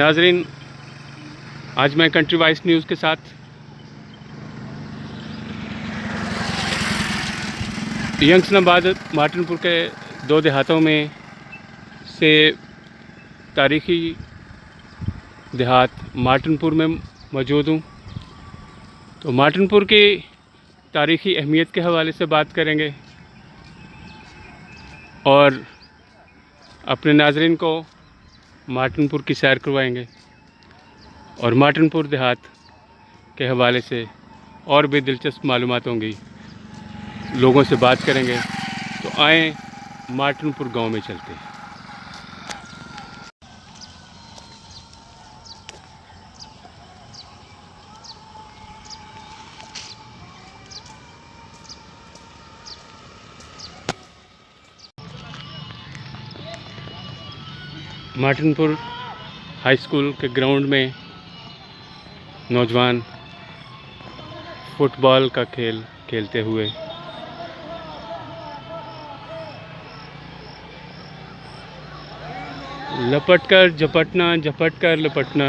नाजरीन, आज मैं कंट्री वाइज न्यूज़ के साथ यंगसनाबाद मार्टिनपुर के दो देहातों में से तारीख़ी देहात मार्टिनपुर में मौजूद हूँ। तो मार्टिनपुर की तारीख़ी अहमियत के हवाले से बात करेंगे और अपने नाज़रीन को मार्टिनपुर की सैर करवाएंगे और मार्टिनपुर देहात के हवाले से और भी दिलचस्प मालूमात होंगी, लोगों से बात करेंगे। तो आएँ मार्टिनपुर गांव में चलते हैं। मार्टिनपुर हाई स्कूल के ग्राउंड में नौजवान फुटबॉल का खेल खेलते हुए लपट कर झपटना, झपट कर लपटना,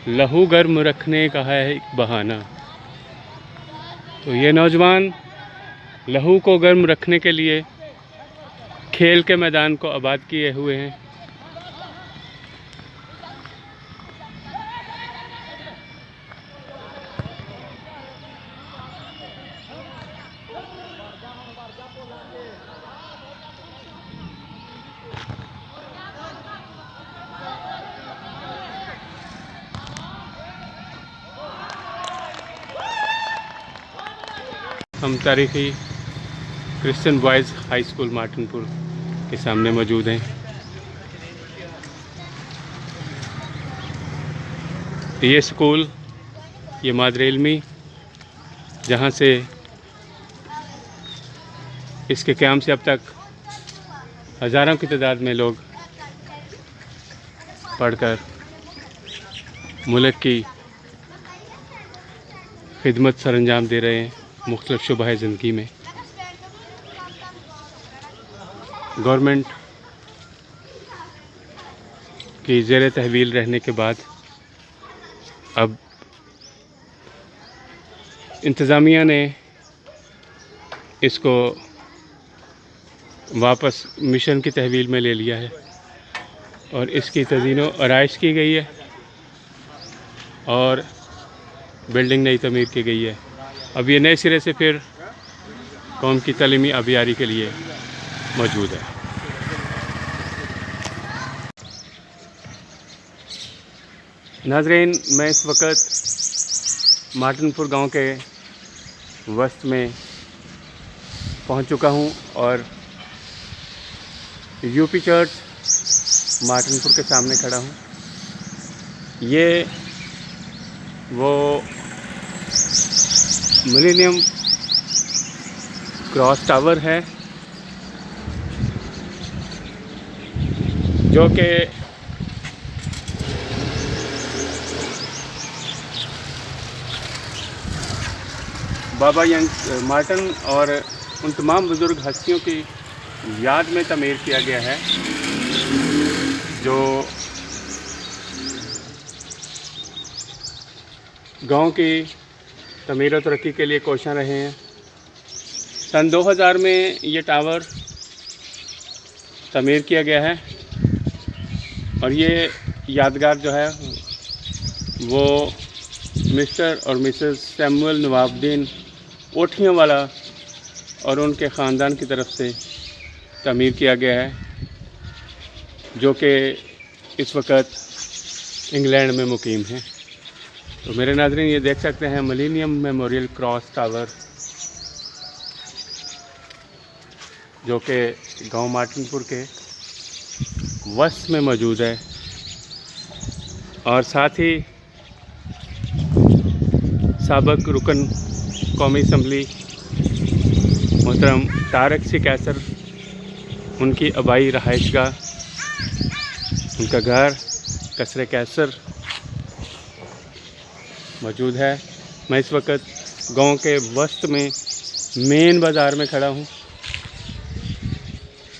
लहू गर्म रखने का है एक बहाना। तो ये नौजवान लहू को गर्म रखने के लिए खेल के मैदान को आबाद किए हुए हैं। हम तारीख़ी क्रिश्चियन बॉयज़ हाई स्कूल मार्टिनपुर के सामने मौजूद हैं। ये स्कूल, ये मादर इल्मी, जहाँ से इसके क़याम से अब तक हज़ारों की तादाद में लोग पढ़कर मुल्क की खिदमत सरअंजाम दे रहे हैं मुख्तलिफ़ शुबाह ज़िंदगी में। गवर्नमेंट की ज़ेर तहवील रहने के बाद अब इंतज़ामिया ने इसको वापस मिशन की तहवील में ले लिया है और इसकी तज़ीन व आराइश की गई है और बिल्डिंग नई तमीर की गई है। अब ये नए सिरे से फिर कौम की तालीमी आबियारी के लिए मौजूद है। नाज़रीन, मैं इस वक्त मार्टिनपुर गांव के वस्त में पहुंच चुका हूं और यूपी चर्च मार्टिनपुर के सामने खड़ा हूं। ये वो मिलेनियम क्रॉस टावर है जो कि बाबा यंग मार्टिन और उन तमाम बुज़ुर्ग हस्तियों की याद में तमीर किया गया है जो गांव की तमीर और तरक्की के लिए कोशिश रहे हैं। सन 2000 में ये टावर तमीर किया गया है और ये यादगार जो है वो मिस्टर और मिसेस सैमुअल नवाबुद्दीन ओठियाँ वाला और उनके ख़ानदान की तरफ से तमीर किया गया है, जो कि इस वक्त इंग्लैंड में मुकीम है। तो मेरे नाज़रीन, ये देख सकते हैं मिलेनियम मेमोरियल क्रॉस टावर जो कि गांव मार्टिनपुर के वस्त में मौजूद है और साथ ही साबिक़ रुकन कौमी असम्बली मोहतरम तारक सी कैसर, उनकी आबाई रहाइशगाह, उनका घर कसरे कैसर मौजूद है। मैं इस वक्त गांव के वस्त में मेन बाज़ार में खड़ा हूं।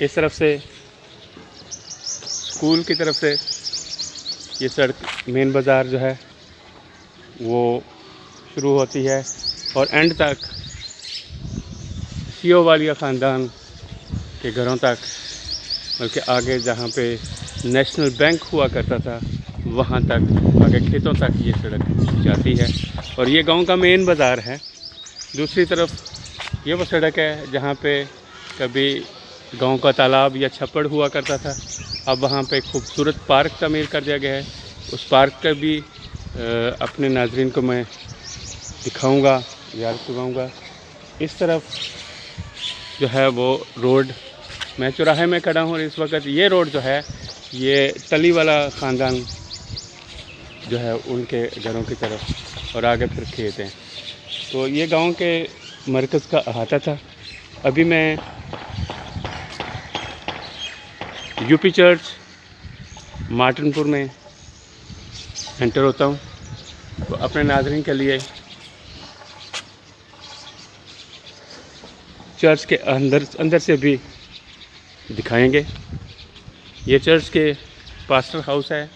इस तरफ से स्कूल की तरफ से ये सड़क मेन बाज़ार जो है वो शुरू होती है और एंड तक सीओ वालिया ख़ानदान के घरों तक, बल्कि आगे जहाँ पे नेशनल बैंक हुआ करता था वहाँ तक, आगे खेतों तक ये सड़क जाती है। और ये गांव का मेन बाज़ार है। दूसरी तरफ ये वो सड़क है जहाँ पे कभी गांव का तालाब या छप्पड़ हुआ करता था। अब वहाँ पे खूबसूरत पार्क तमीर कर दिया गया है। उस पार्क का भी अपने नाज़रीन को मैं दिखाऊंगा, ज़ियारत करवाऊँगा। इस तरफ जो है वो रोड, मैं चौराहे में खड़ा हूँ और इस वक्त ये रोड जो है ये तली वाला ख़ानदान जो है उनके घरों की तरफ, और आगे फिर खेत हैं। तो ये गांव के मरकज़ का अहाता था। अभी मैं यूपी चर्च मार्टिनपुर में एंटर होता हूँ, तो अपने नाज़रीन के लिए चर्च के अंदर से भी दिखाएंगे। ये चर्च के पास्टर हाउस है।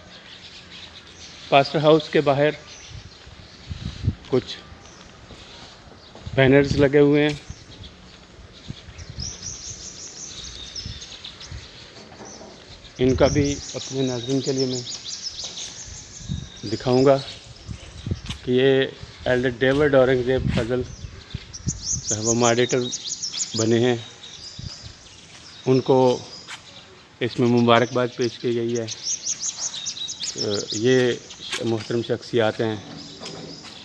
पास्टर हाउस के बाहर कुछ बैनर्स लगे हुए हैं। इनका भी अपने नाज़रीन के लिए मैं दिखाऊंगा कि ये एल्डर डेविड औरंगज़ेब फजल वो मॉडरेटर बने हैं, उनको इसमें मुबारकबाद पेश की गई है। ये मोहतरम शख्सियात हैं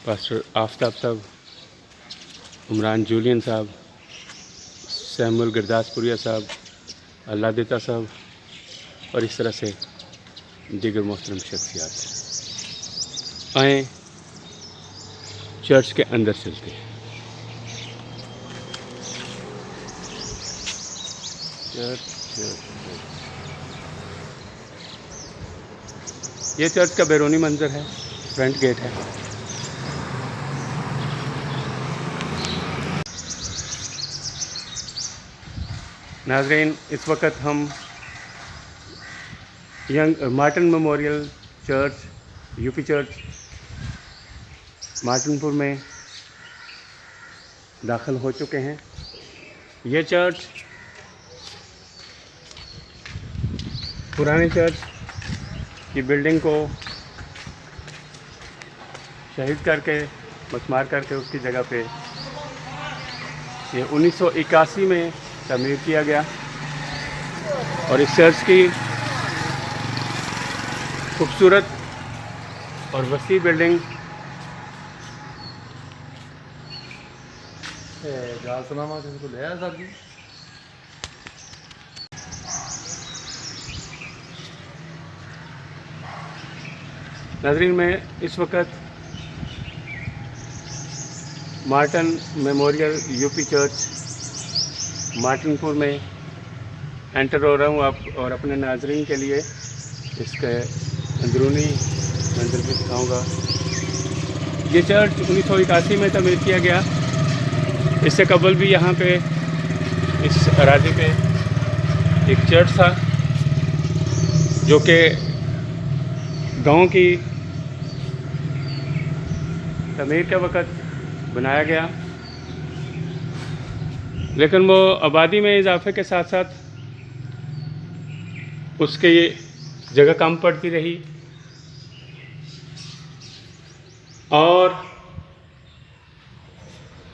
पास्टर आफ्ताब साहब, उमरान जूलियन साहब, सैमुअल गुरदासपुरिया साहब, अल्लाह देता साहब, और इस तरह से दीगर मोहतरम शख्सियात। आए चर्च के अंदर चलते हैं। ये चर्च का बैरूनी मंजर है, फ्रंट गेट है। नाज़रीन, इस वक्त हम young Martin memorial church, UP church Martinpur में दाखिल हो चुके हैं। ये चर्च पुराने चर्च की बिल्डिंग को शहीद करके, मसमार करके उसकी जगह पे ये 1981 में तमीर किया गया। और इस चर्च की खूबसूरत और वसी बिल्डिंग नाज़रीन, मैं इस वक्त Martin memorial UP church Martinpur में एंटर हो रहा हूँ आप, और अपने नाज़रीन के लिए इसके अंदरूनी मंजर भी दिखाऊँगा। ये चर्च 1981 में तमीर किया गया। इससे कबल भी यहाँ पे इस अराज़ी पे एक चर्च था जो कि गांव की तमीर के वक़्त बनाया गया, लेकिन वो आबादी में इजाफे के साथ साथ उसके ये जगह कम पड़ती रही और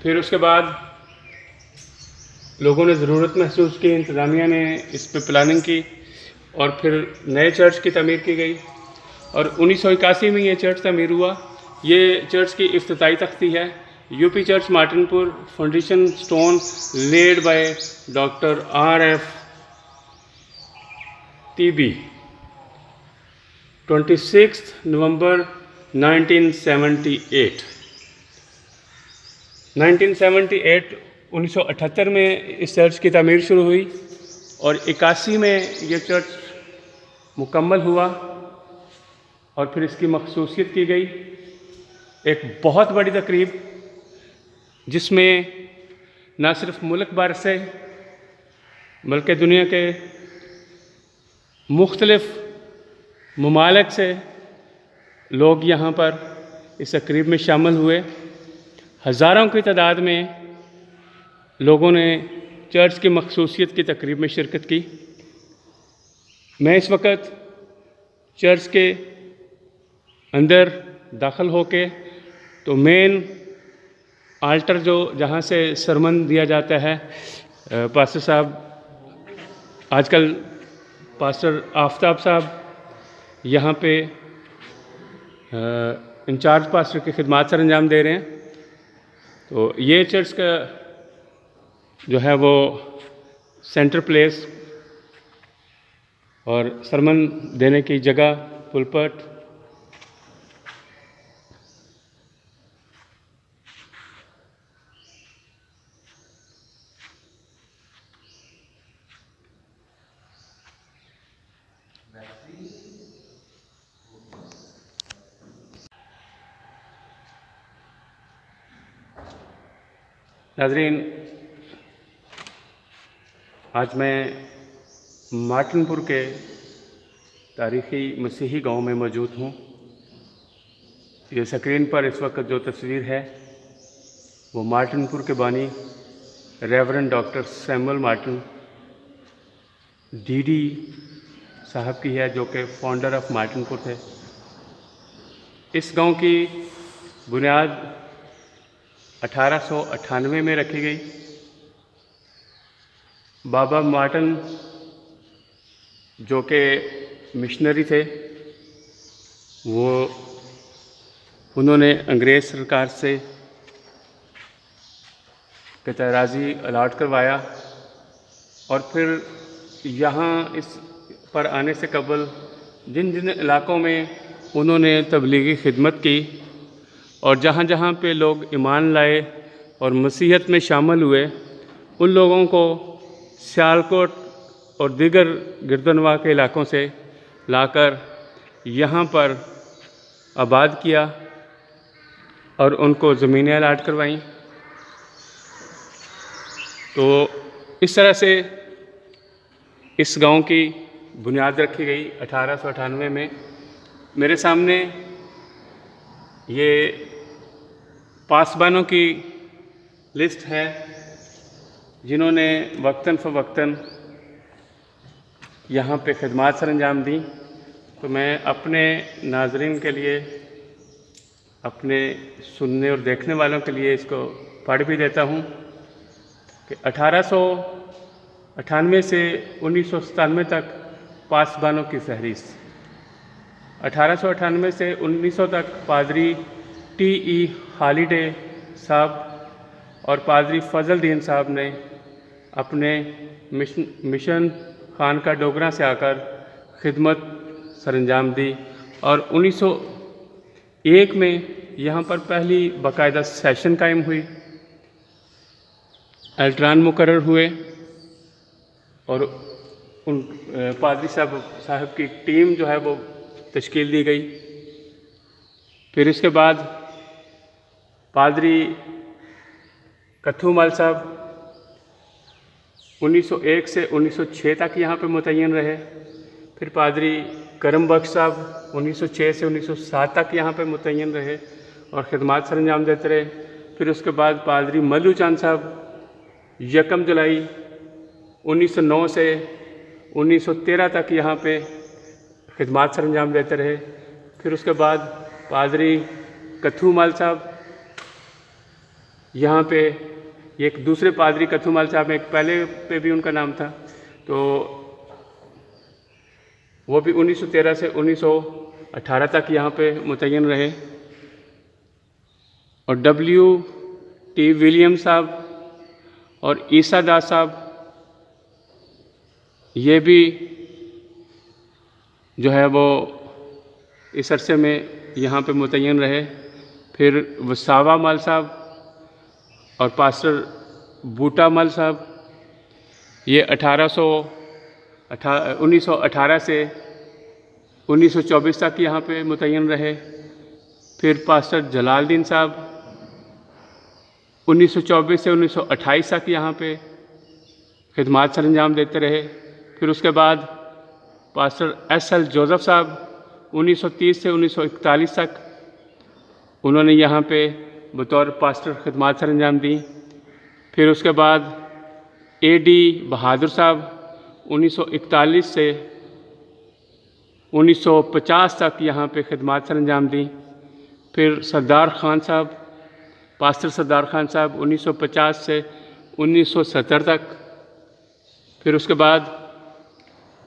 फिर उसके बाद लोगों ने ज़रूरत महसूस की, इंतज़ामिया ने इस पे प्लानिंग की और फिर नए चर्च की तमीर की गई और 1981 में ये चर्च तमीर हुआ। ये चर्च की इफ्तिताई तख्ती है। UP church Martinpur, foundation stone laid by doctor R.F. TB, 26 November 1978। 1978 में इस चर्च की तमीर शुरू हुई और 81 में यह चर्च मुकम्मल हुआ और फिर इसकी मखसूसियत की गई। एक बहुत बड़ी तकरीब जिसमें न सिर्फ मुल्क भर से बल्कि दुनिया के मुख्तलिफ ममालिक से लोग यहाँ पर इस तकरीब में शामिल हुए। हज़ारों की तादाद में लोगों ने चर्च की मखसूसियत की तकरीब में शिरकत की। मैं इस वक्त चर्च के अंदर दाखिल होके तो मेन आल्टर जो जहाँ से सरमन दिया जाता है, पास्टर साहब आजकल पास्टर आफ्ताब साहब यहाँ पे इंचार्ज पास्टर की खिदमत सर अंजाम दे रहे हैं। तो ये चर्च का जो है वो सेंटर प्लेस और सरमन देने की जगह पुलपट। नाज़रीन, आज मैं मार्टिनपुर के तारीख़ी मसीही गांव में मौजूद हूँ। ये स्क्रीन पर इस वक्त जो तस्वीर है वो मार्टिनपुर के बानी reverend doctor Samuel Martin DD साहब की है, जो कि फाउंडर ऑफ मार्टिनपुर थे। इस गांव की बुनियाद 1898 में रखी गई। बाबा मार्टिन जो कि मिशनरी थे, वो उन्होंने अंग्रेज़ सरकार से तराजी अलाट करवाया और फिर यहाँ इस पर आने से कबल जिन जिन इलाक़ों में उन्होंने तबलीगी खिदमत की और जहाँ जहाँ पे लोग ईमान लाए और मसीहत में शामिल हुए, उन लोगों को सियालकोट और दीगर गिरदनवा के इलाक़ों से लाकर यहाँ पर आबाद किया और उनको ज़मीनें अलाट करवाईं। तो इस तरह से इस गांव की बुनियाद रखी गई 1898 में। मेरे सामने ये पासबानों की लिस्ट है जिन्होंने वक्तन फ़वक्तन यहाँ पे खिदमत सर अंजाम दी। तो मैं अपने नाज़रीन के लिए, अपने सुनने और देखने वालों के लिए इसको पढ़ भी देता हूँ कि 1898 से 1997 तक पासबानों की फहरिस्त। 1898 से 1900 तक पादरी टी.ई. हॉलिडे साहब और पादरी फजल दीन साहब ने अपने मिशन खानका डोगरा से आकर खिदमत सरंजाम दी और 1901 में यहाँ पर पहली बाकायदा सेशन कायम हुई, एल्ट्रान मुकर्रर हुए और उन पादरी साहब की टीम जो है वो तश्कील दी गई। फिर इसके बाद पादरी कथूमल साहब 1901 से 1906 तक यहाँ पे मुतय्यन रहे। फिर पादरी करम बख्श साहब 1906 से 1907 तक यहाँ पे मुतय्यन रहे और खिदमत सर अंजाम देते रहे। फिर उसके बाद पादरी मल्लू चांद साहब 1 जुलाई 1909 से 1913 तक यहाँ पे खिदमत सर अंजाम देते रहे। फिर उसके बाद पादरी कथूमल साहब यहाँ पे, एक दूसरे पादरी कथूमल साहब, एक पहले पे भी उनका नाम था, तो वो भी 1913 से 1918 तक यहाँ पे मुतय्यन रहे। और W.T. विलियम साहब और ईसा दास साहब ये भी जो है वो इस अरसे में यहाँ पे मुतय्यन रहे। फिर वसावा मल साहब और पास्टर बूटा मल साहब ये 1918 से 1924 तक यहाँ पे मुतय्यन रहे। फिर पास्टर जलालदीन साहब 1924 से 1928 तक यहाँ पे खिदमत सर अंजाम देते रहे। फिर उसके बाद पास्टर S.L. जोसेफ साहब 1930 से 1941 तक उन्होंने यहाँ पे बतौर पास्टर खिदमत सर अंजाम दी। फिर उसके बाद A.D. बहादुर साहब 1941 से 1950 तक यहाँ पे खिदमत सर अंजाम दी। फिर सरदार खान साहब, पास्टर सरदार खान साहब 1950 से 1970 तक। फिर उसके बाद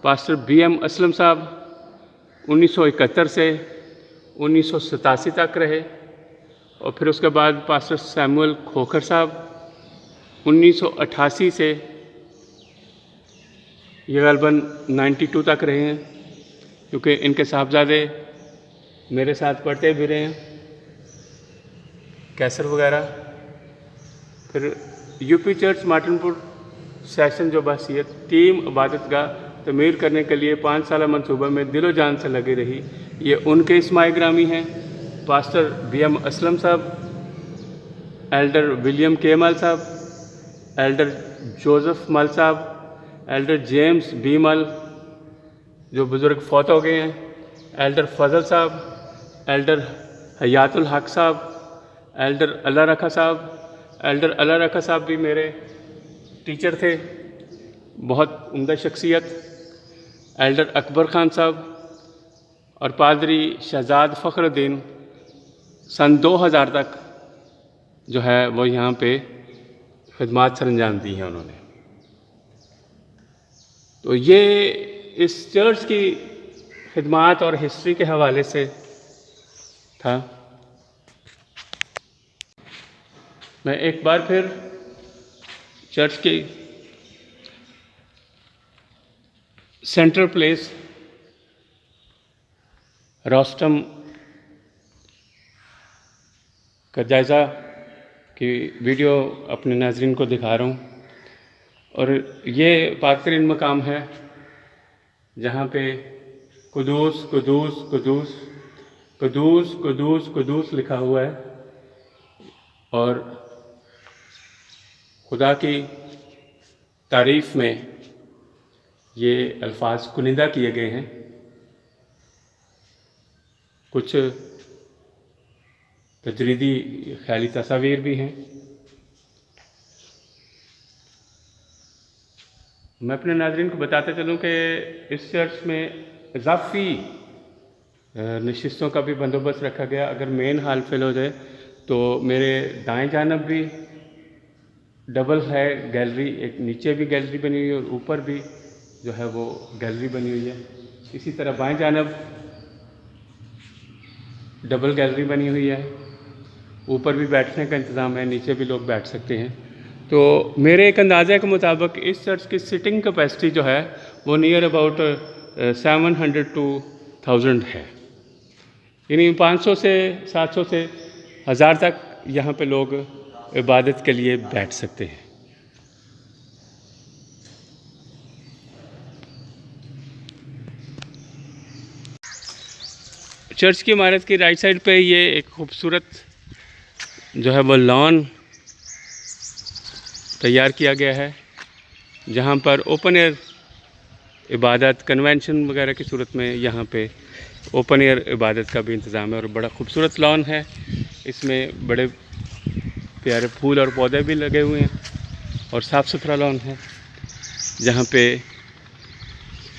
पास्टर B.M. असलम साहब 1971 से 1987 तक रहे। और फिर उसके बाद पास्टर सैमुअल खोखर साहब 1988 से ये ग़ालिबन 92 तक रहे हैं, क्योंकि इनके साहबजादे मेरे साथ पढ़ते भी रहे हैं, कैसर वगैरह। फिर यूपी चर्च मार्टिनपुर सेशन जो बहसीत टीम इबादत गाह तमीर करने के लिए 5 साल मनसूबा में दिलो जान से लगी रही, ये उनके इस्माए ग्रामी हैं। Pastor B.M. असलम साहब, एल्डर विलियम के मल साहब, एल्डर जोसेफ मल साहब, एल्डर जेम्स B. मल जो बुज़ुर्ग फौत हो गए हैं, एल्डर फजल साहब, एल्डर हयातुल हक साहब, एल्डर अल्लाह रखा साहब। एल्डर अल्लाह रखा साहब भी मेरे टीचर थे, बहुत उम्दा शख्सियत। एल्डर अकबर ख़ान साहब और पादरी शहजाद फ़खरुद्दीन सन 2000 तक जो है वो यहाँ पे खिदमत सर अंजाम दी हैं उन्होंने। तो ये इस चर्च की खिदमत और हिस्ट्री के हवाले से था। मैं एक बार फिर चर्च की सेंट्रल प्लेस रोस्टम का जायज़ा की वीडियो अपने नाज़रीन को दिखा रहा हूँ। और ये पाकतरीन मकाम है जहाँ पे कुदूस कुदूस कुदूस कुदूस कुदूस कुदूस लिखा हुआ है और खुदा की तारीफ़ में ये अल्फाज कुनिंदा किए गए हैं। कुछ तजरीदी ख्याली तस्वीर भी हैं। मैं अपने नाज़रीन को बताते चलूँ कि इस चर्च में इजाफ़ी नशिस्तों का भी बंदोबस्त रखा गया। अगर मेन हाल फेल हो जाए तो मेरे दाएं जानब भी डबल है गैलरी, एक नीचे भी गैलरी बनी हुई है और ऊपर भी जो है वो गैलरी बनी हुई है। इसी तरह बाएं जानब डबल गैलरी बनी हुई है, ऊपर भी बैठने का इंतज़ाम है, नीचे भी लोग बैठ सकते हैं। तो मेरे एक अंदाज़े के मुताबिक इस चर्च की सिटिंग कैपेसिटी जो है वो नियर अबाउट 700 to 1000 है, यानी 500 से 700 से 1000 तक यहाँ पे लोग इबादत के लिए बैठ सकते हैं। चर्च की इमारत की राइट साइड पे ये एक खूबसूरत जो है वो लॉन तैयार किया गया है, जहाँ पर ओपन एयर इबादत कन्वेंशन वगैरह की सूरत में यहाँ पे ओपन एयर इबादत का भी इंतज़ाम है। और बड़ा खूबसूरत लॉन है, इसमें बड़े प्यारे फूल और पौधे भी लगे हुए हैं और साफ़ सुथरा लॉन है, जहाँ पे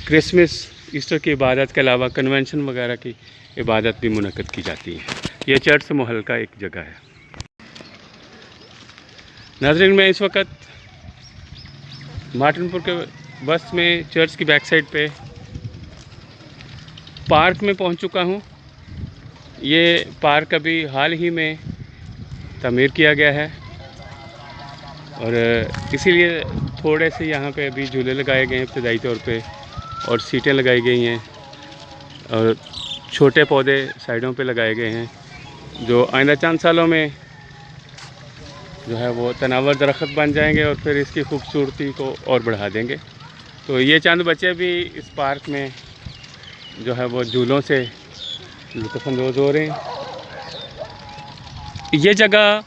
क्रिसमस ईस्टर की इबादत के अलावा कन्वेंशन वगैरह की इबादत भी मुनक़्क़द की जाती है। ये चर्च से मोहल का एक जगह है। नाज़रीन, मैं इस वक्त मार्टिनपुर के बस में चर्च की बैक साइड पे पार्क में पहुंच चुका हूं। ये पार्क अभी हाल ही में तमीर किया गया है और इसीलिए थोड़े से यहाँ पे अभी झूले लगाए गए हैं इब्तदाई तौर पे और सीटें लगाई गई हैं और छोटे पौधे साइडों पे लगाए गए हैं, जो आइंदा चंद सालों में जो है वो तनावर दरख्त बन जाएंगे और फिर इसकी खूबसूरती को और बढ़ा देंगे। तो ये चंद बच्चे भी इस पार्क में जो है वो झूलों से लुत्फ़अंदोज़ हो रहे हैं। ये जगह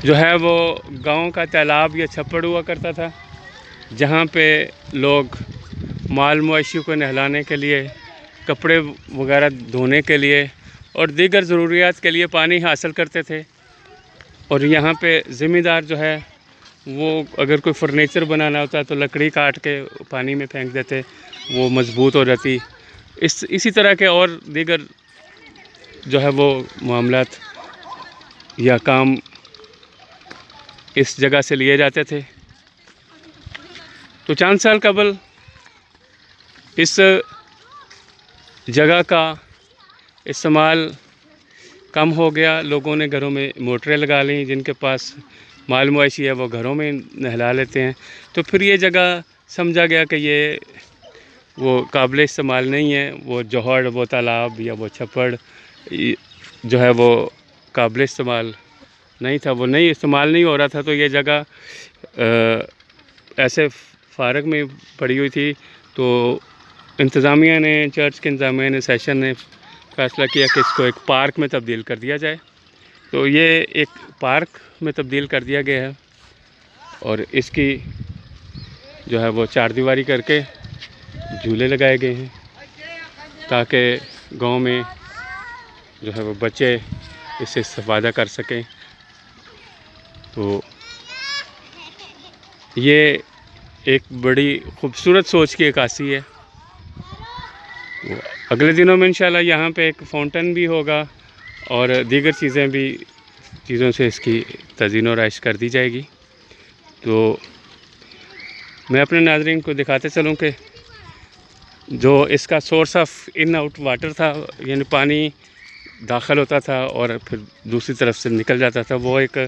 जो है वो गांव का तालाब या छप्पड़ हुआ करता था, जहाँ पे लोग माल मवेशी को नहलाने के लिए कपड़े वगैरह धोने के लिए और दीगर ज़रूरियात के लिए पानी हासिल करते थे। और यहाँ पे ज़मींदार जो है वो अगर कोई फर्नीचर बनाना होता तो लकड़ी काट के पानी में फेंक देते, वो मज़बूत हो जाती। इसी तरह के और दीगर जो है वो मामलात या काम इस जगह से लिए जाते थे। तो चंद साल कबल इस जगह का इस्तेमाल कम हो गया। लोगों ने घरों में मोटरें लगा ली, जिनके पास माल मवेशी है वो घरों में नहला लेते हैं। तो फिर ये जगह समझा गया कि ये वो काबिल इस्तेमाल नहीं है। वो जोहड़, वो तालाब या वो छप्पड़ जो है वो काबिल इस्तेमाल नहीं था, वो नहीं इस्तेमाल नहीं हो रहा था। तो ये जगह ऐसे फारग में पड़ी हुई थी। तो इंतज़ामिया ने, चर्च के इंतज़ामिया ने, सेशन ने फ़ैसला किया कि इसको एक पार्क में तब्दील कर दिया जाए। तो ये एक पार्क में तब्दील कर दिया गया है और इसकी जो है वो चारदीवारी करके झूले लगाए गए हैं ताकि गांव में जो है वो बच्चे इससे इस्तेफ़ादा कर सकें। तो ये एक बड़ी ख़ूबसूरत सोच की अक्कासी है। तो अगले दिनों में इंशाल्लाह यहाँ पे एक फाउंटेन भी होगा और दीगर चीज़ों से इसकी तज़ीन व आराइश कर दी जाएगी। तो मैं अपने नाज़रीन को दिखाते चलूँ कि जो इसका source of in out water था, यानी पानी दाखिल होता था और फिर दूसरी तरफ से निकल जाता था, वो एक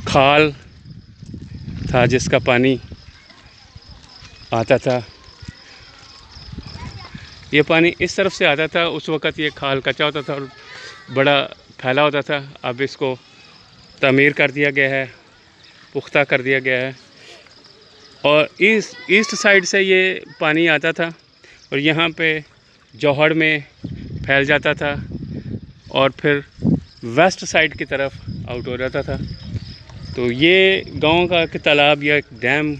खाल था जिसका पानी आता था। ये पानी इस तरफ से आता था। उस वक़्त ये खाल कच्चा होता था और बड़ा फैला होता था। अब इसको तमीर कर दिया गया है, पुख्ता कर दिया गया है और ईस्ट साइड से ये पानी आता था और यहाँ पे जोहड़ में फैल जाता था और फिर वेस्ट साइड की तरफ आउट हो जाता था। तो ये गांव का एक तालाब या एक डैम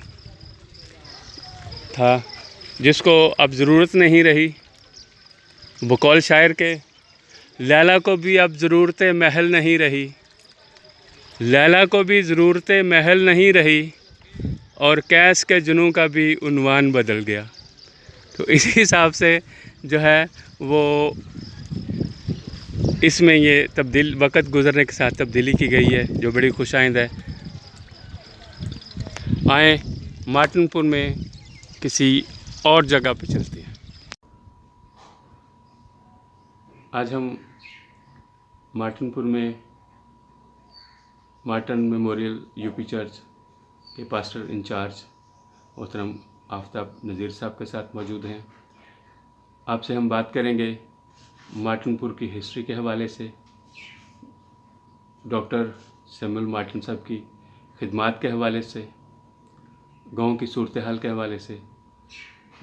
था जिसको अब ज़रूरत नहीं रही। बकौल शायर के, लैला को भी अब ज़रूरत महल नहीं रही, लैला को भी ज़रूरत महल नहीं रही और कैस के जुनूं का भी उन्वान बदल गया। तो इसी हिसाब से जो है वो इसमें ये वक़्त गुज़रने के साथ तब्दीली की गई है, जो बड़ी खुशाइंद है। आए मार्टिनपुर में किसी और जगह पे चलते हैं। आज हम मार्टिनपुर में मार्टन मेमोरियल यूपी चर्च के पास्टर इंचार्ज मोहतरम आफ्ताब नज़ीर साहब के साथ मौजूद हैं। आपसे हम बात करेंगे मार्टिनपुर की हिस्ट्री के हवाले से, डॉक्टर सैमुअल मार्टिन साहब की खिदमात के हवाले से, गांव की सूरत हाल के हवाले से,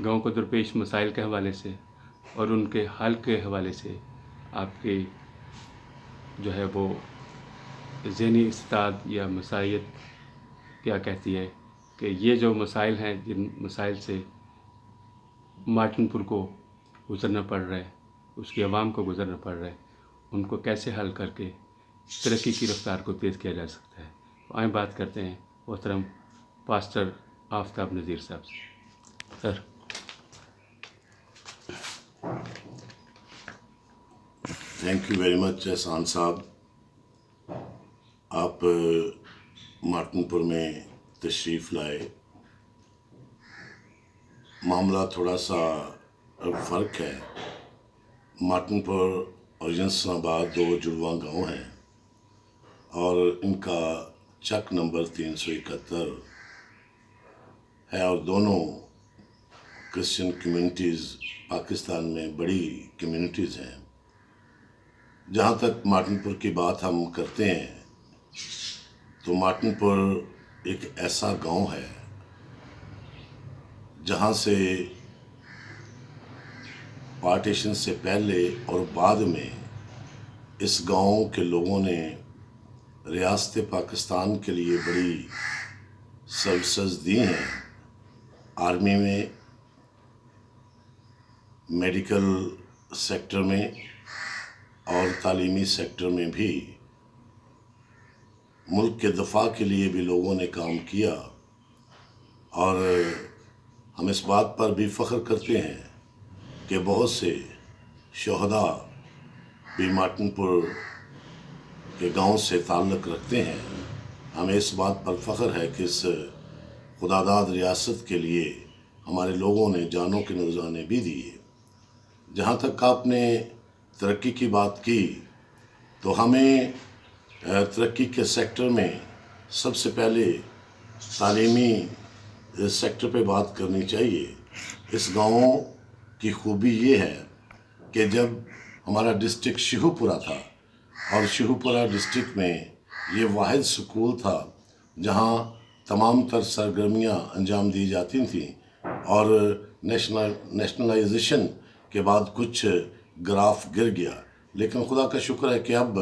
गांव को दरपेश मसाइल के हवाले से और उनके हल के हवाले से आपके जो है वो ज़हनी इस्ताद या मसाइयत क्या कहती है कि ये जो मसाइल हैं, जिन मसाइल से मार्टिनपुर को गुज़रना पड़ रहा है, उसकी आवाम को गुज़रना पड़ रहा है, उनको कैसे हल करके तरक्की की रफ्तार को तेज़ किया जा सकता है। तो आए बात करते हैं मोहतरम पास्टर आफ्ताब नज़ीर साहब से। Sir. Thank you very much एहसान साहब। आप मार्टिनपुर में तशरीफ़ लाए। मामला थोड़ा सा फ़र्क है। मार्टिनपुर और जंसनाबाद दो जुड़वा गांव हैं और इनका चक नंबर 371 है और दोनों क्रिश्चियन कम्युनिटीज़ पाकिस्तान में बड़ी कम्युनिटीज़ हैं। जहाँ तक मार्टिनपुर की बात हम करते हैं तो मार्टिनपुर एक ऐसा गांव है जहाँ से पार्टीशन से पहले और बाद में इस गांव के लोगों ने रियासत पाकिस्तान के लिए बड़ी सर्विसेज दी हैं। आर्मी में, मेडिकल सेक्टर में और तालीमी सेक्टर में भी मुल्क के दफा के लिए भी लोगों ने काम किया। और हम इस बात पर भी फ़ख्र करते हैं कि बहुत से शहदा भी मार्टिनपुर के गांव से ताल्लुक़ रखते हैं। हमें इस बात पर फ़ख्र है कि इस खुदादाद रियासत के लिए हमारे लोगों ने जानों के नज़राने भी दिए। जहाँ तक आपने तरक्की की बात की, तो हमें तरक्की के सेक्टर में सबसे पहले तालीमी सेक्टर पे बात करनी चाहिए। इस गांव की खूबी ये है कि जब हमारा डिस्ट्रिक्ट शिहुपुरा था और शिहुपुरा डिस्ट्रिक्ट में ये वाहिद स्कूल था जहाँ तमाम तर सरगर्मियाँ अंजाम दी जाती थीं, और नेशनलाइजेशन के बाद कुछ ग्राफ गिर गया। लेकिन खुदा का शुक्र है कि अब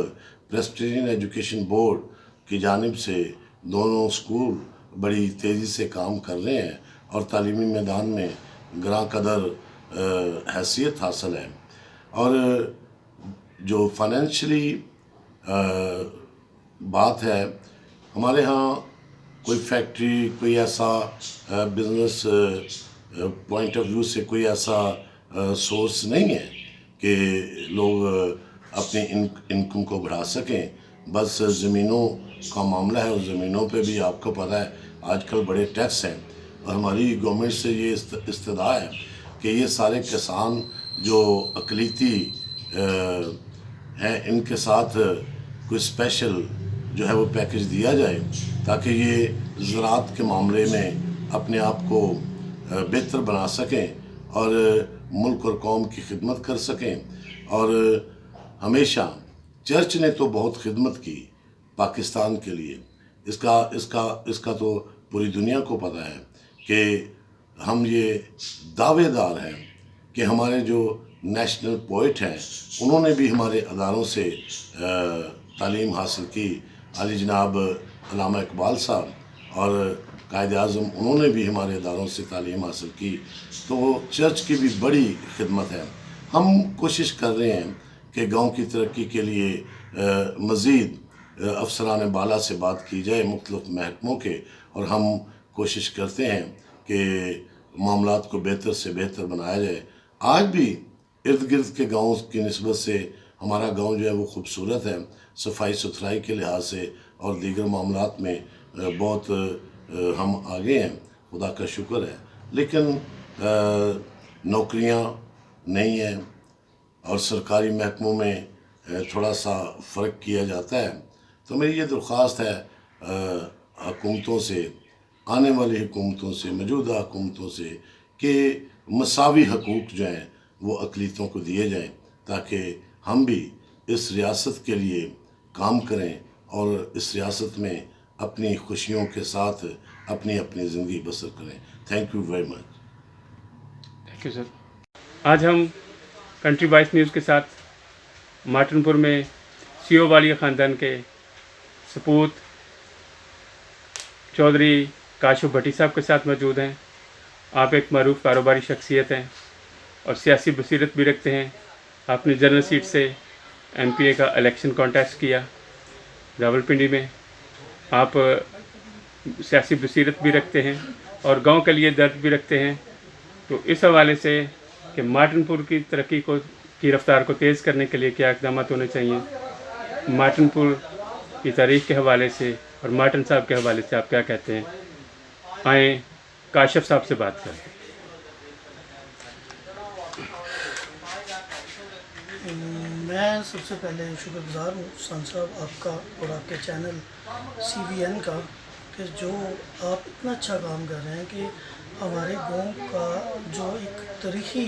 प्रेस्बिटेरियन एजुकेशन बोर्ड की जानिब से दोनों स्कूल बड़ी तेज़ी से काम कर रहे हैं और तालीमी मैदान में ग्रां कदर हैसियत हासिल है। और जो फाइनेंशली बात है, हमारे यहाँ कोई फैक्ट्री, कोई ऐसा बिजनेस पॉइंट ऑफ व्यू से कोई ऐसा सोर्स नहीं है कि लोग अपनी इनकम को बढ़ा सकें। बस ज़मीनों का मामला है, और ज़मीनों पे भी आपको पता है आजकल बड़े टैक्स हैं। और हमारी गवर्नमेंट से ये इस्तदा है कि ये सारे किसान जो अक़लीती हैं, इनके साथ कोई स्पेशल जो है वो पैकेज दिया जाए ताकि ये ज़राअत के मामले में अपने आप को बेहतर बना सकें और मुल्क और कौम की खिदमत कर सकें। और हमेशा चर्च ने तो बहुत खिदमत की पाकिस्तान के लिए। इसका तो पूरी दुनिया को पता है कि हम ये दावेदार हैं कि हमारे जो नेशनल पोइट हैं उन्होंने भी हमारे अदारों से तालीम हासिल की। अली जनाब अल्लामा इकबाल साहब और कायद आज़म, उन्होंने भी हमारे अदारों से तालीम हासिल की। तो चर्च की भी बड़ी खिदमत है। हम कोशिश कर रहे हैं कि गांव की तरक्की के लिए मज़ीद अफसरान बाला से बात की जाए मुख्तलिफ़ महकमों के, और हम कोशिश करते हैं कि मामलात को बेहतर से बेहतर बनाया जाए। आज भी इर्द गिर्द के गाँव की निस्बत से हमारा गांव जो है वो खूबसूरत है, सफाई सुथराई के लिहाज से और दीगर मामलात में बहुत हम आगे हैं, खुदा का शुक्र है। लेकिन नौकरियां नहीं हैं और सरकारी महकमों में थोड़ा सा फ़र्क किया जाता है। तो मेरी ये दरख्वास्त है हुकूमतों से, आने वाली हुकूमतों से, मौजूदा हुकूमतों से, कि मसावी हकूक़ जो हैं वो अक़लीतों को दिए जाएँ ताकि हम भी इस रियासत के लिए काम करें और इस रियासत में अपनी खुशियों के साथ अपनी अपनी ज़िंदगी बसर करें। Thank you very much. Thank you sir. आज हम कंट्री वॉइस न्यूज़ के साथ मार्टिनपुर में सीओ वालिया ख़ानदान के सपूत चौधरी काशफ भट्टी साहब के साथ मौजूद हैं। आप एक मरूफ कारोबारी शख्सियत हैं और सियासी बसीरत भी रखते हैं। आपने जनरल सीट से MPA का इलेक्शन कॉन्टेस्ट किया रावलपिंडी में। आप सियासी बसीरत भी रखते हैं और गांव के लिए दर्द भी रखते हैं। तो इस हवाले से कि मार्टिनपुर की तरक्की की रफ्तार को तेज़ करने के लिए क्या इक़दाम होने चाहिए, मार्टिनपुर की तारीख़ के हवाले से और मार्टिन साहब के हवाले से आप क्या कहते हैं? आएँ काशफ साहब से बात करें। मैं सबसे पहले शुक्रगुज़ार हूँ सान साहब आपका और आपके चैनल CBN का, कि जो आप इतना अच्छा काम कर रहे हैं कि हमारे गांव का जो एक तारीख़ी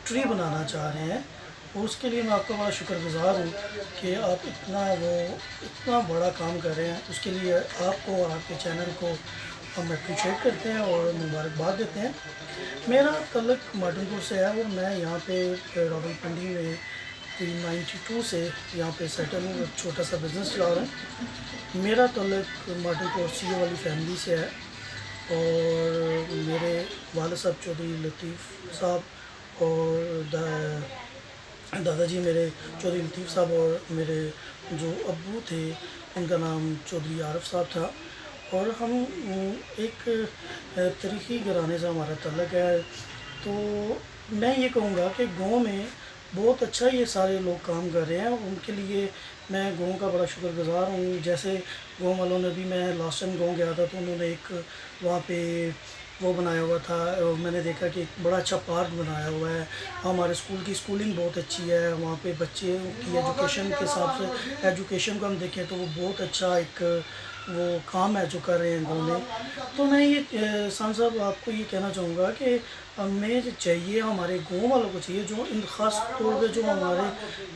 ट्री बनाना चाह रहे हैं, और उसके लिए मैं आपका बड़ा शुक्रगुज़ार हूँ कि आप इतना बड़ा काम कर रहे हैं। उसके लिए आपको और आपके चैनल को हम अप्रिशिएट करते हैं और मुबारकबाद देते हैं। मेरा तल्लुक़ मार्टिनपुर से है और मैं यहाँ पे रावलपिंडी में 92 से यहाँ पे सेटल हूँ, छोटा सा बिज़नेस चला रहा हूँ। मेरा तल्लुक़ मार्टिनपुर CEO वाली फैमिली से है और मेरे वालिद साहब चौधरी लतीफ़ साहब और दादाजी मेरे चौधरी लतीफ़ साहब और मेरे जो अब्बू थे उनका नाम चौधरी आरफ साहब था। और हम एक तारीख़ी घराने से हमारा तल्लक़ है। तो मैं ये कहूँगा कि गांव में बहुत अच्छा ये सारे लोग काम कर रहे हैं, उनके लिए मैं गांव का बड़ा शुक्रगुज़ार हूँ। जैसे गांव वालों ने भी, मैं लास्ट टाइम गांव गया था तो उन्होंने एक वहाँ पे वो बनाया हुआ था, और मैंने देखा कि एक बड़ा अच्छा पार्क बनाया हुआ है। हमारे स्कूल की स्कूलिंग बहुत अच्छी है, वहाँ पे बच्चे की एजुकेशन के हिसाब से एजुकेशन को हम देखें तो वो बहुत अच्छा एक वो काम है जो कर रहे हैं गाँव में। तो मैं ये साहब आपको ये कहना चाहूँगा कि हमें चाहिए, हमारे गाँव वालों को चाहिए, जो इन ख़ास तौर पे जो हमारे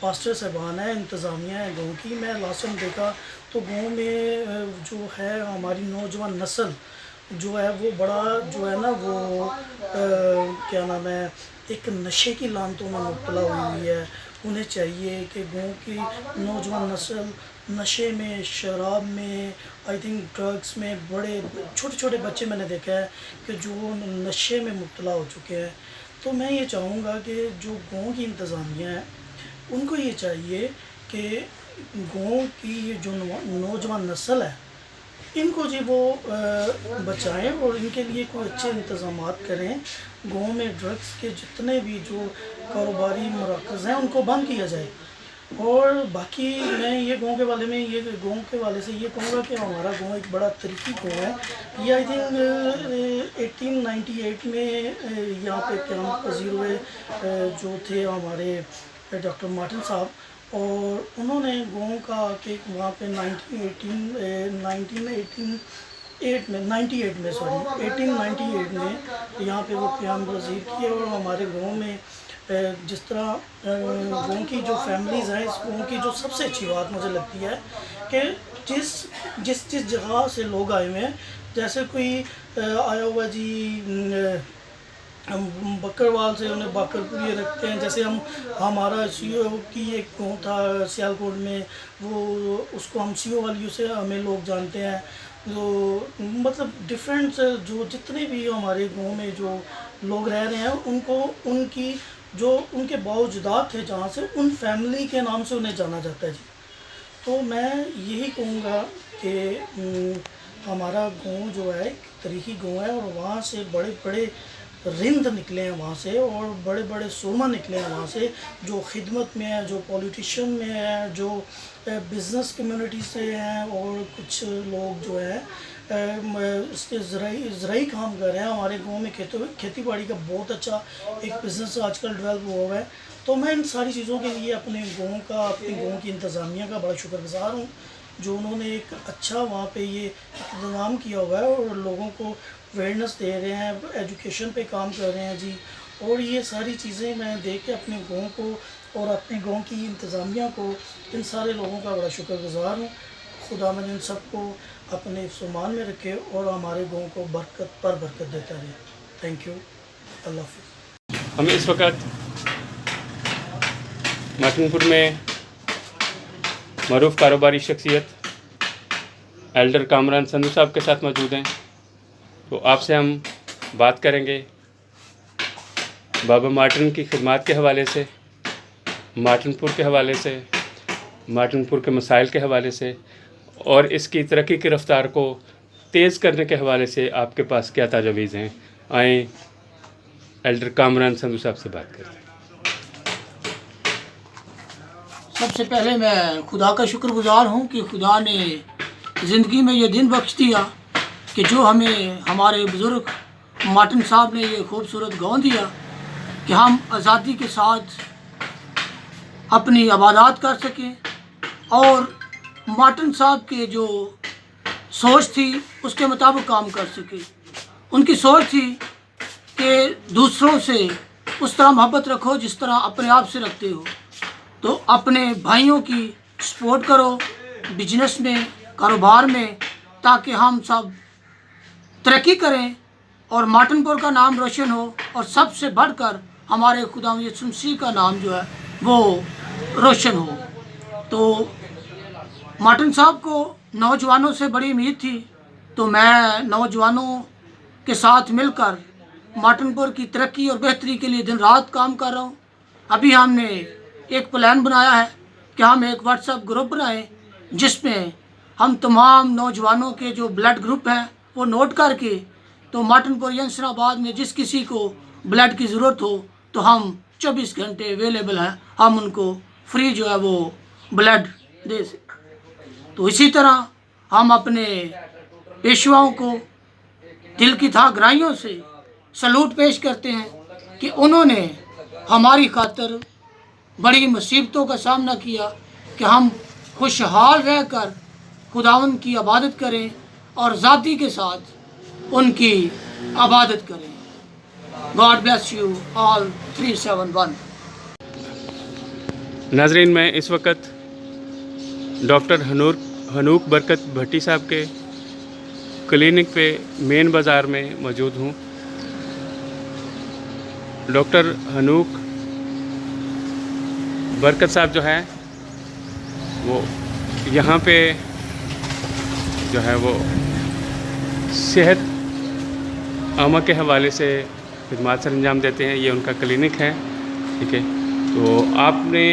पास्टर साहबान हैं, इंतज़ामिया है गाँव की। मैं लास्ट टाइम देखा तो गाँव में जो है हमारी नौजवान नस्ल जो है वो बड़ा जो है ना वो क्या नाम है, एक नशे की लानतों में मुब्तला हुई है। उन्हें चाहिए कि गाँव की नौजवान नस्ल नशे में, शराब में, आई थिंक ड्रग्स में, बड़े छोटे छोटे बच्चे मैंने देखा है कि जो नशे में मुब्तला हो चुके हैं। तो मैं ये चाहूँगा कि जो गाँव की इंतज़ामिया है उनको ये चाहिए कि गाँव की ये जो नौजवान नस्ल है इनको जी वो बचाएं और इनके लिए कोई अच्छे इंतज़ामात करें। गाँव में ड्रग्स के जितने भी जो कारोबारी मराकज़ हैं उनको बंद किया जाए। और बाकी मैं ये गाँव के बारे में गाँव के वाले से ये कहूँगा कि हमारा गाँव एक बड़ा तरीक़ी गाँव है। ये आई थिंक 1898 में यहाँ पे क़यामत पज़ीर हुए जो थे हमारे डॉक्टर मार्टिन साहब, और उन्होंने गाँव का कि वहाँ पे 1898 में यहाँ पे वो क़याम पज़ीर किए। और हमारे गाँव में जिस तरह गाँव की जो फैमिलीज़ हैं, इस गाँव की जो सबसे अच्छी बात मुझे लगती है कि जिस जगह से लोग आए हुए हैं, जैसे कोई आया हुआ जी हम बकरवाल से, उन्हें बकरपुरी रखते हैं। जैसे हमारा सीओ की एक गाँव था सियालकोट में, वो उसको हम सीओ वालियों से हमें लोग जानते हैं। जो मतलब डिफरेंट जो जितने भी हमारे गाँव में जो लोग रह रहे हैं उनको उनकी जो उनके बावजूदात थे जहाँ से उन फैमिली के नाम से उन्हें जाना जाता है जी। तो मैं यही कहूँगा कि हमारा गांव जो है एक तरीक़ी गांव है, और वहाँ से बड़े बड़े रिंद निकले हैं वहाँ से, और बड़े बड़े सुरमा निकले हैं वहाँ से, जो खिदमत में है, जो पॉलिटिशियन में है, जो बिज़नेस कम्युनिटी से हैं, और कुछ लोग जो हैं इसके ज़राई काम कर रहे हैं। हमारे गांव में खेती बाड़ी का बहुत अच्छा एक बिज़नेस आजकल डेवलप हुआ है। तो मैं इन सारी चीज़ों के लिए अपने गांव की इंतज़ामिया का बड़ा शुक्रगुज़ार हूँ, जो उन्होंने एक अच्छा वहाँ पे ये इंतज़ाम किया हुआ है और लोगों को अवेयरनेस दे रहे हैं, एजुकेशन पे काम कर रहे हैं जी। और ये सारी चीज़ें मैं देख के अपने गांव को और अपने गांव की इंतज़ामिया को, इन सारे लोगों का बड़ा शुक्रगुज़ार हूँ। खुदावंद इन सबको अपने फरमान में रखे और हमारे गांव को बरकत पर बरकत देता रहे। थैंक यू, अल्लाह हाफ़िज़। हम इस वक्त मार्टिनपुर में मरूफ कारोबारी शख्सियत एल्डर कामरान संधू साहब के साथ मौजूद हैं। तो आपसे हम बात करेंगे बाबा मार्टिन की खिदमत के हवाले से, मार्टिनपुर के हवाले से, मार्टिनपुर के मसाइल के हवाले से, और इसकी तरक्की की रफ्तार को तेज़ करने के हवाले से आपके पास क्या तजवीज़ हैं। आए एल्डर कामरान संधू साहब से बात करते हैं। सबसे पहले मैं खुदा का शुक्रगुज़ार हूँ कि खुदा ने ज़िंदगी में ये दिन बख्श दिया कि जो हमें हमारे बुज़ुर्ग मार्टिन साहब ने ये खूबसूरत गाँव दिया कि हम आज़ादी के साथ अपनी इबादत कर सकें। और मार्टिन साहब के जो सोच थी उसके मुताबिक काम कर सके। उनकी सोच थी कि दूसरों से उस तरह मोहब्बत रखो जिस तरह अपने आप से रखते हो। तो अपने भाइयों की सपोर्ट करो बिजनेस में, कारोबार में, ताकि हम सब तरक्की करें और मार्टिनपुर का नाम रोशन हो, और सबसे बढ़कर हमारे खुदा यीशु मसीह का नाम जो है वो रोशन हो। तो मार्टिन साहब को नौजवानों से बड़ी उम्मीद थी, तो मैं नौजवानों के साथ मिलकर माटनपुर की तरक्की और बेहतरी के लिए दिन रात काम कर रहा हूँ। अभी हमने एक प्लान बनाया है कि हम एक व्हाट्सएप ग्रुप बनाएं जिसमें हम तमाम नौजवानों के जो ब्लड ग्रुप हैं वो नोट करके, तो माटनपुर यंसराबाद में जिस किसी को ब्लड की ज़रूरत हो तो हम 24 घंटे अवेलेबल हैं, हम उनको फ्री जो है वो ब्लड दे सकें। तो इसी तरह हम अपने पेशवाओं को दिल की था गहराइयों से सलूट पेश करते हैं कि उन्होंने हमारी खातिर बड़ी मुसीबतों का सामना किया कि हम खुशहाल रहकर खुदावंद की इबादत करें और ज़ाती के साथ उनकी इबादत करें। God bless you all 371। नाजरीन, मैं इस वक्त डॉक्टर हनूक बरकत भट्टी साहब के क्लिनिक पे मेन बाज़ार में मौजूद हूँ। डॉक्टर हनूक बरकत साहब जो है वो यहाँ पे जो है वो सेहत आमा के हवाले से खिदमत सर अंजाम देते हैं। ये उनका क्लिनिक है, ठीक है। तो आपने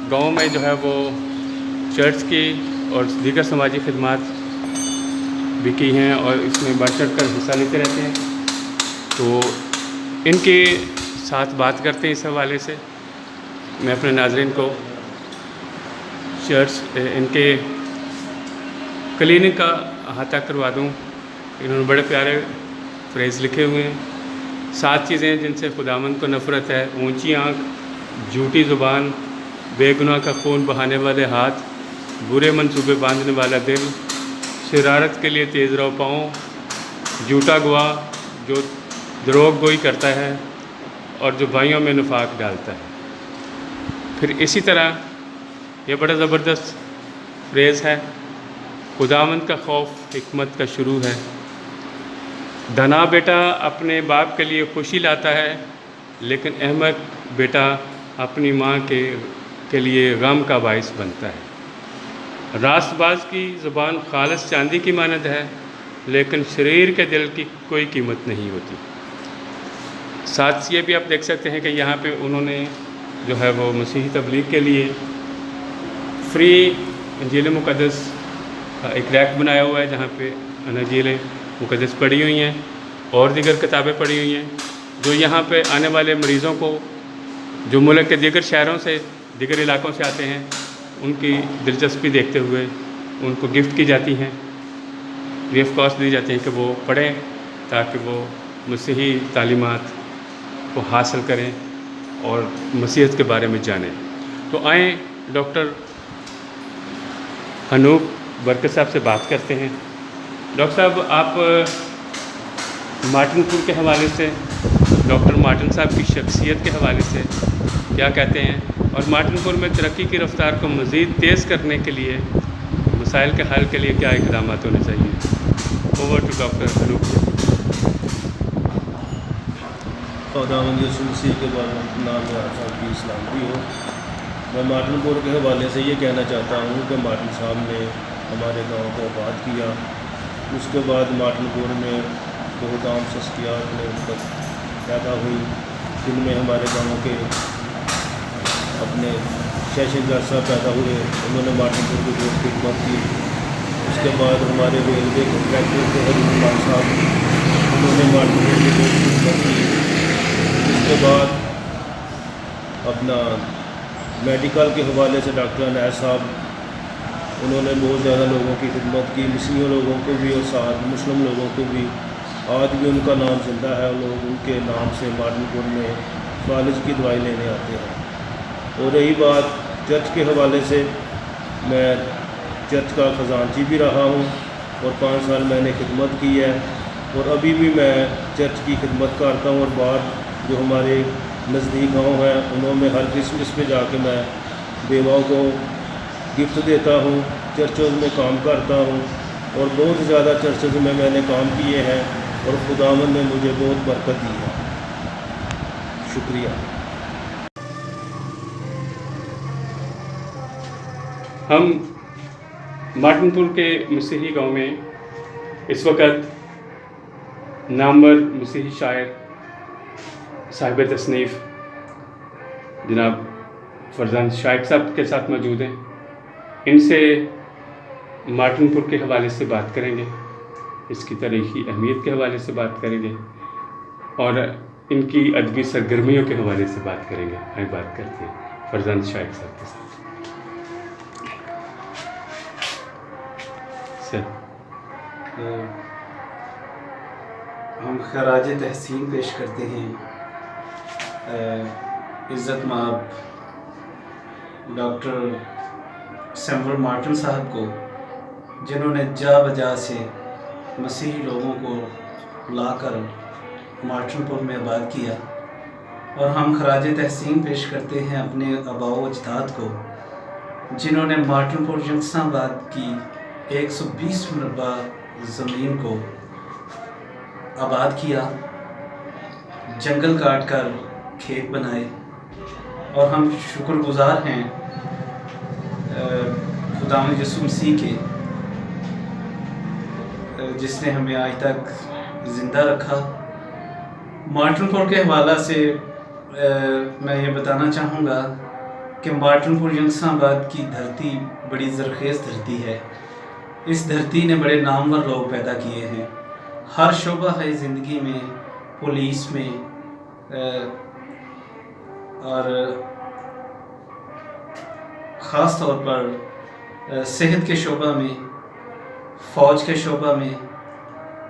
गांव में जो है वो चर्च की और दीगर समाजी खिदमत भी की हैं और इसमें बढ़ चढ़ कर हिस्सा लेते रहते हैं। तो इनके साथ बात करते हैं इस हवाले से। मैं अपने नाज़रीन को चर्च इनके क्लिनिक का अहाता करवा दूं। इन्होंने बड़े प्यारे फ्रेज़ लिखे हुए हैं। 7 चीज़ें जिनसे खुदावंद को नफ़रत है: ऊंची आँख, झूठी ज़ुबान, बेगुनाह का खून बहाने वाले हाथ, बुरे मंसूबे बांधने वाला दिल, शरारत के लिए तेज़ रहो पाँव, झूठा गवाह जो द्रोह गोई करता है और जो भाइयों में निफाक डालता है। फिर इसी तरह ये बड़ा ज़बरदस्त फ्रेज़ है: खुदावंद का खौफ हिकमत का शुरू है। धना बेटा अपने बाप के लिए खुशी लाता है, लेकिन अहमक बेटा अपनी माँ के लिए गम का बाइस बनता है। रास्तबाज की ज़ुबान खालिस चांदी की मानद है, लेकिन शरीर के दिल की कोई कीमत नहीं होती। साथ ये भी आप देख सकते हैं कि यहाँ पे उन्होंने जो है वो मसीही तबलीग के लिए फ्री इंजील मुक़द्दस का एक रैक बनाया हुआ है, जहाँ पे इंजील मुक़द्दस पड़ी हुई हैं और दीगर किताबें पड़ी हुई हैं, जो यहाँ पे आने वाले मरीज़ों को जो मुल्क के दीगर शहरों से, दीगर इलाकों से आते हैं, उनकी दिलचस्पी देखते हुए उनको गिफ्ट की जाती हैं, फ्री ऑफ कॉस्ट दी जाती हैं कि वो पढ़ें ताकि वो मसीही तालीमात को हासिल करें और मसीहत के बारे में जानें। तो आएँ डॉक्टर हनूक बरकत साहब से बात करते हैं। डॉक्टर साहब, आप मार्टिनपुर के हवाले से, डॉक्टर मार्टिन साहब की शख्सियत के हवाले से क्या कहते हैं, और मार्टिनपुर में तरक्की की रफ्तार को मज़ीद तेज़ करने के लिए, मसाइल के हल के लिए क्या इक़दाम होने चाहिए? ओवर टू डॉक्टर हनूक। खुदावंद यीशु मसीह के नाम में आप सबकी सलामती हो। मैं मार्टिनपुर के हवाले से ये कहना चाहता हूँ कि मार्टिन साहब ने हमारे गांव को आबाद किया। उसके बाद मार्टिनपुर में बहुत आम शख्सियात ने पैदा हुई, जिनमें हमारे गांव के अपने शहशहज़ाद साहब पैदा हुए। उन्होंने मार्टिनपुर की बहुत खिदमत की। उसके बाद हमारे रेलवे कॉन्ट्रैक्टर थे हरीम खान साहब, उन्होंने मार्टिनपुर की बहुत खिदमत की। उसके बाद अपना मेडिकल के हवाले से डॉक्टर अनैस साहब, उन्होंने बहुत ज़्यादा लोगों की खिदमत की, मुस्लिम लोगों को भी और साथ मुस्लिम लोगों को भी। आज भी उनका नाम जिंदा है, लोग उनके नाम से मार्टिनपुर में फालिज की दवाई लेने आते हैं। और रही बात चर्च के हवाले से, मैं चर्च का ख़जानची भी रहा हूँ और 5 साल मैंने खिदमत की है, और अभी भी मैं चर्च की खिदमत करता हूँ। और बाहर जो हमारे नज़दीक गाँव हैं, उन्होंने हर क्रिसमस पे जाके मैं बेवाओं को गिफ्ट देता हूँ, चर्चों में काम करता हूँ, और बहुत ज़्यादा चर्चों में मैंने काम किए हैं और खुदावंद ने मुझे बहुत बरकत दी है। शुक्रिया। हम मार्टिनपुर के मसीही गांव में इस वक्त नामवर मसीही शायर साहिब तसनीफ़ जनाब फरजान शाइक साहब के साथ मौजूद हैं। इनसे मार्टिनपुर के हवाले से बात करेंगे, इसकी तारीख़ी अहमियत के हवाले से बात करेंगे और इनकी अदबी सरगर्मियों के हवाले से बात करेंगे। आइए बात करते हैं फरजान शाइक साहब के साथ। सर, हम खराज तहसीन पेश करते हैं इज़्ज़त माब डॉक्टर सैमुअल मार्टिन साहब को, जिन्होंने जा बजा से मसीही लोगों को लाकर मार्टिनपुर में आबाद किया। और हम खराज तहसीन पेश करते हैं अपने आबाओ अजदाद को, जिन्होंने मार्टिनपुर जंक्शनाबाद की 120 मरबा ज़मीन को आबाद किया, जंगल काट कर खेत बनाए। और हम शुक्रगुज़ार हैं खुदावंद यीशु मसीह के, जिसने हमें आज तक ज़िंदा रखा। मार्टिनपुर के हवाला से मैं ये बताना चाहूँगा कि मार्टिनपुर जंक्शनाबाद की धरती बड़ी ज़रख़ेज़ धरती है। इस धरती ने बड़े नामवर लोग पैदा किए हैं। हर शोबा है ज़िंदगी में, पुलिस में और ख़ास तौर पर सेहत के शोबा में, फ़ौज के शोबा में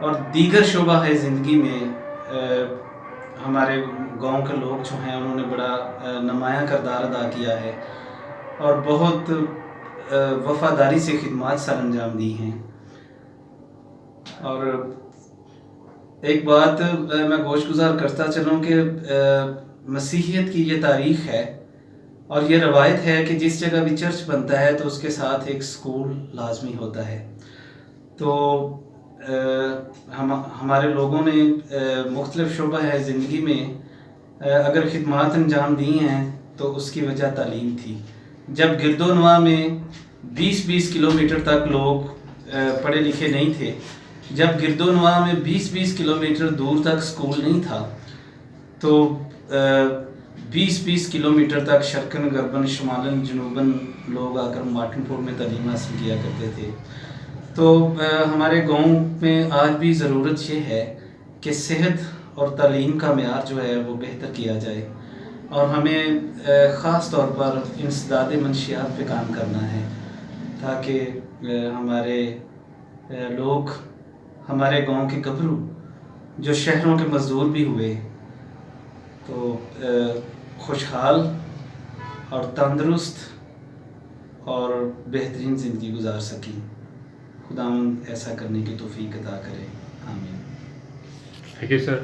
और दीगर शोबा है ज़िंदगी में। हमारे गांव के लोग जो हैं उन्होंने बड़ा नुमायाँ किरदार अदा किया है और बहुत वफ़ादारी से खिदमत सर अंजाम दी हैं। और एक बात मैं गोशगुजार करता चलूँ कि मसीहियत की ये तारीख़ है और ये रवायत है कि जिस जगह भी चर्च बनता है तो उसके साथ एक स्कूल लाजमी होता है। तो हमारे लोगों ने मुख्तलिफ़ शोबा है ज़िंदगी में अगर खिदमत अंजाम दी हैं तो उसकी वजह तालीम थी। जब गिरदोनवा में 20-20 किलोमीटर तक लोग पढ़े लिखे नहीं थे, जब गिरदोनवा में 20-20 किलोमीटर दूर तक स्कूल नहीं था, तो 20-20 किलोमीटर तक शर्कन गरबन शुमालन जनूबन लोग आकर मार्टिनपुर में तालीम हासिल किया करते थे। तो हमारे गांव में आज भी ज़रूरत ये है कि सेहत और तालीम का मेयार जो है वो बेहतर किया जाए और हमें ख़ास तौर पर इंसदाद मंशियात पे काम करना है ताकि हमारे लोग, हमारे गांव के गबरू जो शहरों के मज़दूर भी हुए तो खुशहाल और तंदुरुस्त और बेहतरीन ज़िंदगी गुजार सकें। खुदावंद ऐसा करने की तौफीक अता करे। आमीन। Thank you sir.